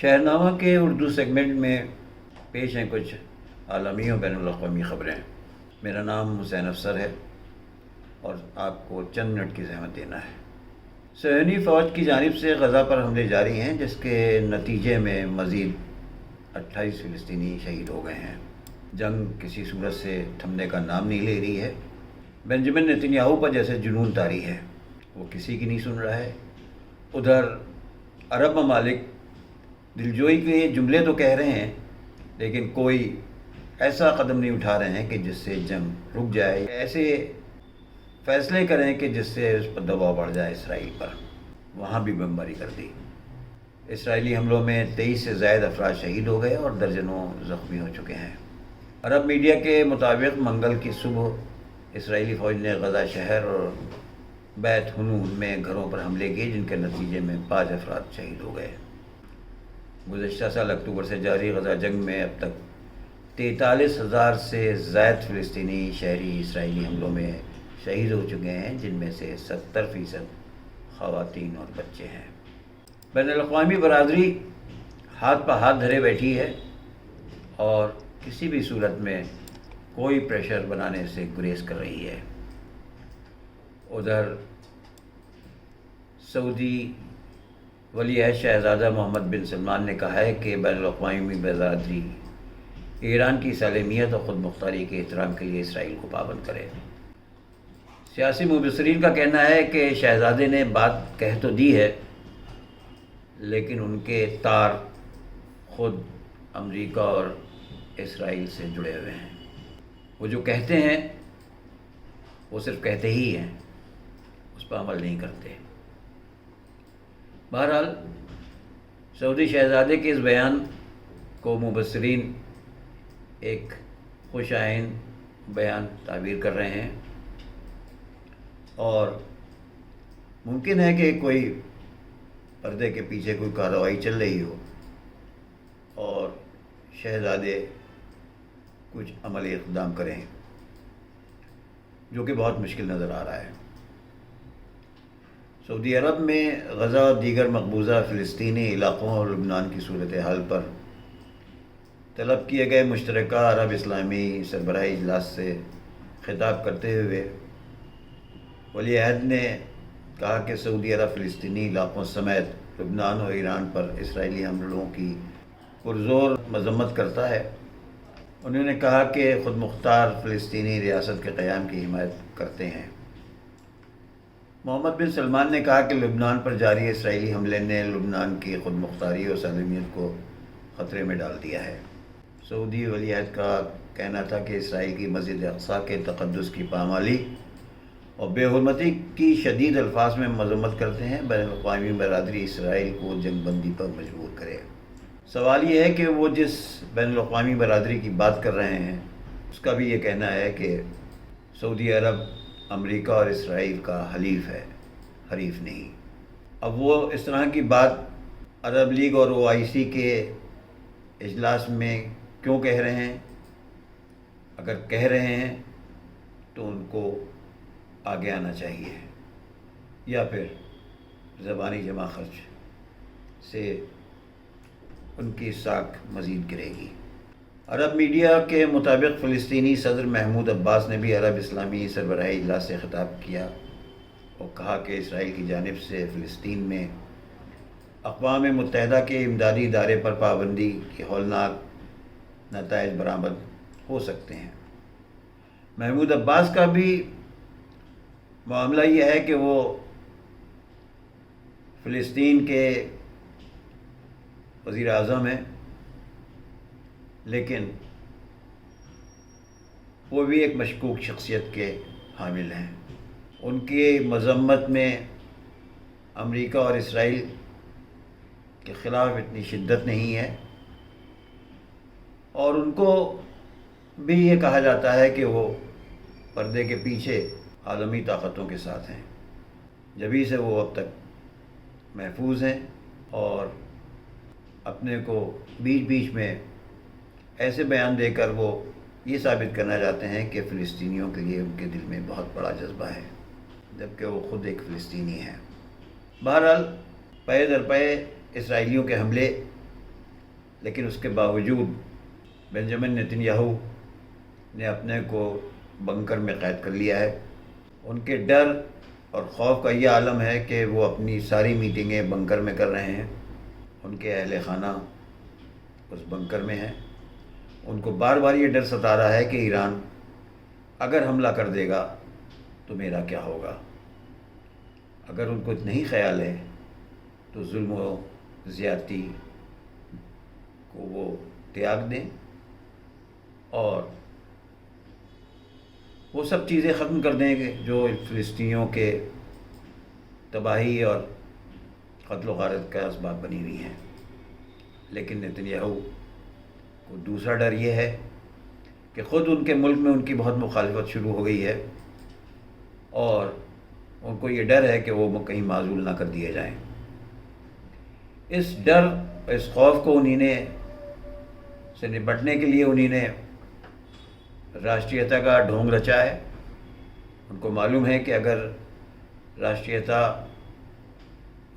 شہرنامہ کے اردو سیگمنٹ میں پیش ہیں کچھ عالمی و بین الاقوامی خبریں۔ میرا نام حسین افسر ہے اور آپ کو چند منٹ کی زحمت دینا ہے۔ صہیونی فوج کی جانب سے غزہ پر حملے جاری ہیں، جس کے نتیجے میں مزید 28 فلسطینی شہید ہو گئے ہیں۔ جنگ کسی صورت سے تھمنے کا نام نہیں لے رہی ہے۔ بنجمن نتنیاہو پر جیسے جنون طاری ہے، وہ کسی کی نہیں سن رہا ہے۔ ادھر عرب ممالک دلجوئی کے جملے تو کہہ رہے ہیں، لیکن کوئی ایسا قدم نہیں اٹھا رہے ہیں کہ جس سے جنگ رک جائے، ایسے فیصلے کریں کہ جس سے اس پر دباؤ بڑھ جائے اسرائیل پر۔ وہاں بھی بمباری کر دی۔ اسرائیلی حملوں میں 23 سے زائد افراد شہید ہو گئے اور درجنوں زخمی ہو چکے ہیں۔ عرب میڈیا کے مطابق منگل کی صبح اسرائیلی فوج نے غزہ شہر اور بیت حنون میں گھروں پر حملے کیے، جن کے نتیجے میں 5 افراد شہید ہو گئے۔ گزشتہ سال اکتوبر سے جاری غزہ جنگ میں اب تک 43,000 سے زائد فلسطینی شہری اسرائیلی حملوں میں شہید ہو چکے ہیں، جن میں سے 70% خواتین اور بچے ہیں۔ بین الاقوامی برادری ہاتھ پہ ہاتھ دھرے بیٹھی ہے اور کسی بھی صورت میں کوئی پریشر بنانے سے گریز کر رہی ہے۔ ادھر سعودی ولی عہد شہزادہ محمد بن سلمان نے کہا ہے کہ بین الاقوامی برادری ایران کی سالمیت اور خود مختاری کے احترام کے لیے اسرائیل کو پابند کرے۔ سیاسی مبصرین کا کہنا ہے کہ شہزادے نے بات کہہ تو دی ہے، لیکن ان کے تار خود امریکہ اور اسرائیل سے جڑے ہوئے ہیں۔ وہ جو کہتے ہیں وہ صرف کہتے ہی ہیں، اس پر عمل نہیں کرتے۔ بہرحال سعودی شہزادے کے اس بیان کو مبصرین ایک خوش آئند بیان تعبیر کر رہے ہیں، اور ممکن ہے کہ کوئی پردے کے پیچھے کوئی کارروائی چل رہی ہو اور شہزادے کچھ عملی اقدام کریں، جو کہ بہت مشکل نظر آ رہا ہے۔ سعودی عرب میں غزہ اور دیگر مقبوضہ فلسطینی علاقوں اور لبنان کی صورتحال پر طلب کیے گئے مشترکہ عرب اسلامی سربراہی اجلاس سے خطاب کرتے ہوئے ولی عہد نے کہا کہ سعودی عرب فلسطینی علاقوں سمیت لبنان اور ایران پر اسرائیلی حملوں کی پرزور مذمت کرتا ہے۔ انہوں نے کہا کہ خود مختار فلسطینی ریاست کے قیام کی حمایت کرتے ہیں۔ محمد بن سلمان نے کہا کہ لبنان پر جاری اسرائیلی حملے نے لبنان کی خود مختاری اور سالمیت کو خطرے میں ڈال دیا ہے۔ سعودی ولی عہد کا کہنا تھا کہ اسرائیل کی مسجد اقصیٰ کے تقدس کی پامالی اور بے حرمتی کی شدید الفاظ میں مذمت کرتے ہیں۔ بین الاقوامی برادری اسرائیل کو جنگ بندی پر مجبور کرے۔ سوال یہ ہے کہ وہ جس بین الاقوامی برادری کی بات کر رہے ہیں، اس کا بھی یہ کہنا ہے کہ سعودی عرب امریکہ اور اسرائیل کا حلیف ہے، حریف نہیں۔ اب وہ اس طرح کی بات عرب لیگ اور OIC کے اجلاس میں کیوں کہہ رہے ہیں؟ اگر کہہ رہے ہیں تو ان کو آگے آنا چاہیے، یا پھر زبانی جمع خرچ سے ان کی ساکھ مزید گرے گی۔ عرب میڈیا کے مطابق فلسطینی صدر محمود عباس نے بھی عرب اسلامی سربراہی اجلاس سے خطاب کیا اور کہا کہ اسرائیل کی جانب سے فلسطین میں اقوام متحدہ کے امدادی ادارے پر پابندی کے ہولناک نتائج برآمد ہو سکتے ہیں۔ محمود عباس کا بھی معاملہ یہ ہے کہ وہ فلسطین کے وزیر اعظم ہیں، لیکن وہ بھی ایک مشکوک شخصیت کے حامل ہیں۔ ان کی مذمت میں امریکہ اور اسرائیل کے خلاف اتنی شدت نہیں ہے، اور ان کو بھی یہ کہا جاتا ہے کہ وہ پردے کے پیچھے عالمی طاقتوں کے ساتھ ہیں، جبھی سے وہ اب تک محفوظ ہیں، اور اپنے کو بیچ بیچ میں ایسے بیان دے کر وہ یہ ثابت کرنا چاہتے ہیں کہ فلسطینیوں کے لیے ان کے دل میں بہت بڑا جذبہ ہے، جبکہ وہ خود ایک فلسطینی ہیں۔ بہرحال پے در پے اسرائیلیوں کے حملے لیکن اس کے باوجود بنجامن نیتن یاہو نے اپنے کو بنکر میں قید کر لیا ہے۔ ان کے ڈر اور خوف کا یہ عالم ہے کہ وہ اپنی ساری میٹنگیں بنکر میں کر رہے ہیں، ان کے اہل خانہ اس بنکر میں ہیں۔ ان کو بار بار یہ ڈر ستا رہا ہے کہ ایران اگر حملہ کر دے گا تو میرا کیا ہوگا۔ اگر ان کو نہیں خیال ہے تو ظلم و زیادتی کو وہ تیاگ دیں اور وہ سب چیزیں ختم کر دیں گے جو فلسطینیوں کے تباہی اور قتل و غارت کا اسباب بنی ہوئی ہیں۔ لیکن نیتن یاہو کو دوسرا ڈر یہ ہے کہ خود ان کے ملک میں ان کی بہت مخالفت شروع ہو گئی ہے اور ان کو یہ ڈر ہے کہ وہ کہیں معزول نہ کر دیے جائیں۔ اس ڈر اس خوف کو سے نپٹنے کے لیے انہی نے راشٹریتا کا ڈھونگ رچا ہے۔ ان کو معلوم ہے کہ اگر راشٹریتا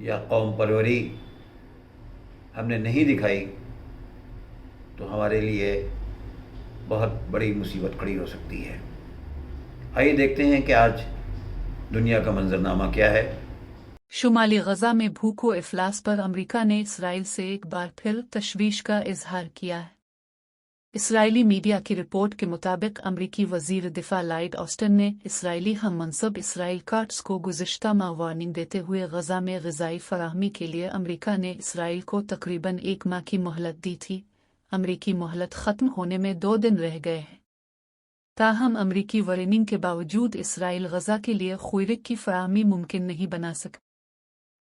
یا قوم پروری ہم نے نہیں دکھائی تو ہمارے لیے بہت بڑی مصیبت کھڑی ہو سکتی ہے۔ آئیے دیکھتے ہیں کہ آج دنیا کا منظرنامہ کیا ہے۔ شمالی غزہ میں بھوک و افلاس پر امریکہ نے اسرائیل سے ایک بار پھر تشویش کا اظہار کیا ہے۔ اسرائیلی میڈیا کی رپورٹ کے مطابق امریکی وزیر دفاع لائیڈ آسٹن نے اسرائیلی ہم منصب اسرائیل کاٹس کو گزشتہ ماہ وارننگ دیتے ہوئے غزہ میں غذائی فراہمی کے لیے امریکہ نے اسرائیل کو تقریباً 1 ماہ کی مہلت دی تھی۔ امریکی مہلت ختم ہونے میں 2 دن رہ گئے ہیں، تاہم امریکی وارننگ کے باوجود اسرائیل غزہ کے لیے خوراک کی فراہمی ممکن نہیں بنا سکا۔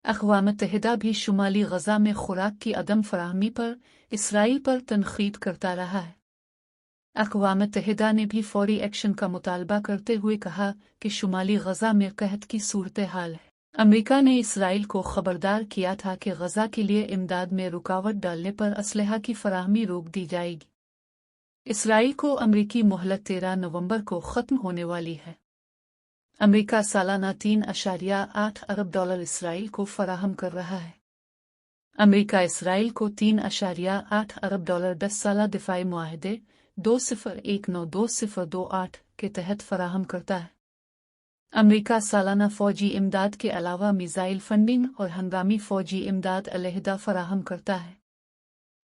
اقوام متحدہ بھی شمالی غزہ میں خوراک کی عدم فراہمی پر اسرائیل پر تنقید کرتا رہا ہے۔ اقوام متحدہ نے بھی فوری ایکشن کا مطالبہ کرتے ہوئے کہا کہ شمالی غزہ میں قحط کی صورتحال ہے۔ امریکہ نے اسرائیل کو خبردار کیا تھا کہ غزہ کے لیے امداد میں رکاوٹ ڈالنے پر اسلحہ کی فراہمی روک دی جائے گی۔ اسرائیل کو امریکی مہلت 13 نومبر کو ختم ہونے والی ہے۔ امریکہ سالانہ $3.8 ارب اسرائیل کو فراہم کر رہا ہے۔ امریکہ اسرائیل کو $3.8 ارب 10 سالہ دفاعی معاہدے 2019-2028 کے تحت فراہم کرتا ہے۔ امریکہ سالانہ فوجی امداد کے علاوہ میزائل فنڈنگ اور ہنگامی فوجی امداد علیحدہ فراہم کرتا ہے۔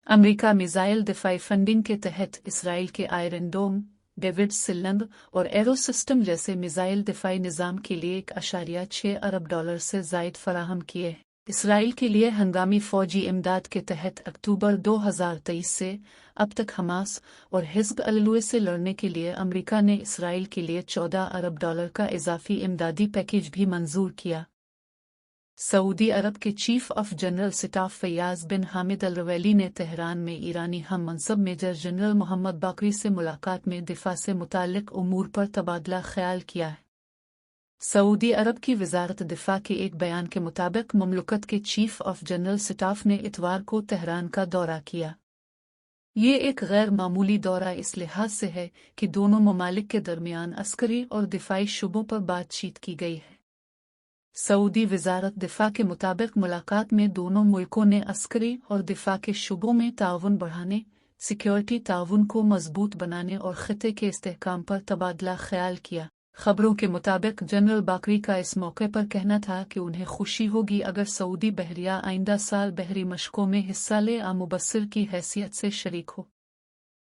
امریکہ میزائل دفاعی فنڈنگ کے تحت اسرائیل کے آئرن ڈوم، ڈیوڈ سلنگ اور ایرو سسٹم جیسے میزائل دفاعی نظام کے لیے $1.6 ارب سے زائد فراہم کیے۔ اسرائیل کے لیے ہنگامی فوجی امداد کے تحت اکتوبر 2023 سے اب تک حماس اور حزب اللہ سے لڑنے کے لیے امریکہ نے اسرائیل کے لیے $14 ارب کا اضافی امدادی پیکیج بھی منظور کیا۔ سعودی عرب کے chief of general staff Fayyad bin Hamed Al Ruwaili نے تہران میں ایرانی ہم منصب میجر جنرل محمد باقری سے ملاقات میں دفاع سے متعلق امور پر تبادلہ خیال کیا ہے۔ سعودی عرب کی وزارت دفاع کے ایک بیان کے مطابق مملکت کے چیف آف جنرل سٹاف نے اتوار کو تہران کا دورہ کیا۔ یہ ایک غیر معمولی دورہ اس لحاظ سے ہے کہ دونوں ممالک کے درمیان عسکری اور دفاعی شعبوں پر بات چیت کی گئی ہے۔ سعودی وزارت دفاع کے مطابق ملاقات میں دونوں ملکوں نے عسکری اور دفاع کے شعبوں میں تعاون بڑھانے، سیکیورٹی تعاون کو مضبوط بنانے اور خطے کے استحکام پر تبادلہ خیال کیا۔ خبروں کے مطابق جنرل باقری کا اس موقع پر کہنا تھا کہ انہیں خوشی ہوگی اگر سعودی بحریہ آئندہ سال بحری مشقوں میں حصہ لے اور مبصر کی حیثیت سے شریک ہو۔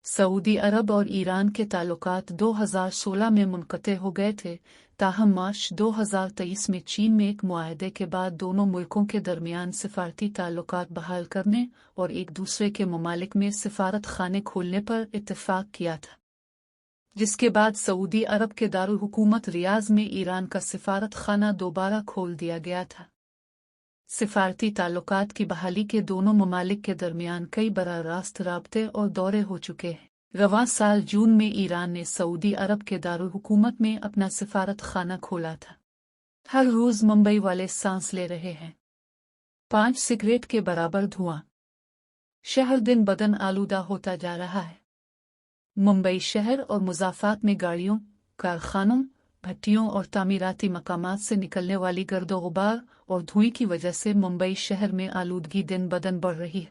سعودی عرب اور ایران کے تعلقات 2016 میں منقطع ہو گئے تھے، تاہم مارچ 2023 میں چین میں ایک معاہدے کے بعد دونوں ملکوں کے درمیان سفارتی تعلقات بحال کرنے اور ایک دوسرے کے ممالک میں سفارت خانے کھولنے پر اتفاق کیا تھا، جس کے بعد سعودی عرب کے دارالحکومت ریاض میں ایران کا سفارت خانہ دوبارہ کھول دیا گیا تھا۔ سفارتی تعلقات کی بحالی کے دونوں ممالک کے درمیان کئی براہ راست رابطے اور دورے ہو چکے ہیں۔ رواں سال جون میں ایران نے سعودی عرب کے دارالحکومت میں اپنا سفارت خانہ کھولا تھا۔ ہر روز ممبئی والے سانس لے رہے ہیں 5 سگریٹ کے برابر دھواں۔ شہر دن بدن آلودہ ہوتا جا رہا ہے۔ ممبئی شہر اور مضافات میں گاڑیوں، کارخانوں، بھٹیوں اور تعمیراتی مقامات سے نکلنے والی گرد و غبار اور دھوئیں کی وجہ سے ممبئی شہر میں آلودگی دن بدن بڑھ رہی ہے۔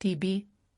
TB,